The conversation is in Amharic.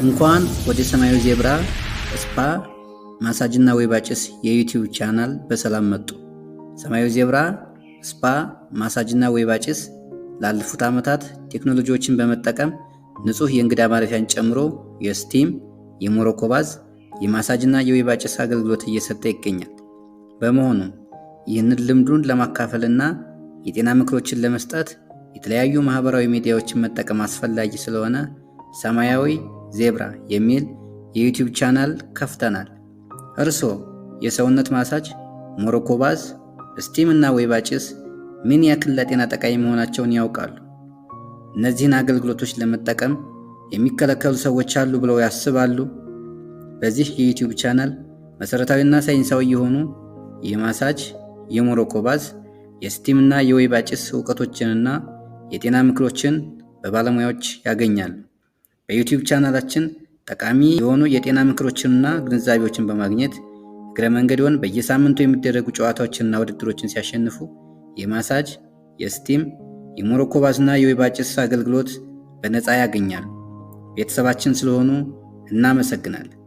እንኳን ወደ ሰማያዊ ዜብራ ስፓ ማሳጅና ወይባ ጭስ የዩቲዩብ ቻናል በሰላም መጡ። ሰማያዊ ዜብራ ስፓ ማሳጅና ወይባ ጭስ ላለፉት ዓመታት ቴክኖሎጂዎችን በመጠቀም ንጹህ የእንግዳ ማረፊያን ጨምሮ የስቲም፣ የሞሮኮ ባዝ፣ የማሳጅና የወይባ ጭስ አገልግሎት እየሰጠ ይገኛል። በመሆኑ ይህንን ልምዱን ለማካፈልና የጤና ምክሮችን ለመስጠት የተለያዩ ማህበራዊ ሚዲያዎችን መጠቀም አስፈላጊ ስለሆነ ሰማያዊ ዜብራ የሚል የዩቲዩብ ቻናል ከፍተናል። እርስዎ የሰውነት ማሳጅ፣ ሞሮኮ ባዝ፣ ስቲም እና ወይባ ጭስ ምን ያክል ለጤና ጠቃሚ መሆናቸውን ያውቃሉ? እነዚህን አገልግሎቶች ለመጠቀም የሚከለከሉ ሰዎች አሉ ብለው ያስባሉ? በዚህ የዩቲዩብ ቻናል መሰረታዊና ሳይንሳዊ የሆኑ የማሳጅ፣ የሞሮኮ ባዝ፣ የስቲም እና የወይባ ጭስ እውቀቶችንና የጤና ምክሮችን በባለሙያዎች ያገኛሉ። በዩቲዩብ ቻናላችን ጠቃሚ የሆኑ የጤና ምክሮችንና ግንዛቤዎችን በማግኘት እግረ መንገድዎን በየሳምንቱ የሚደረጉ ጨዋታዎችንና ውድድሮችን ሲያሸንፉ የማሳጅ፣ የስቲም፣ የሞሮኮ ባዝና የወይባ ጭስ አገልግሎት በነፃ ያገኛሉ። ቤተሰባችን ስለሆኑ እናመሰግናለን።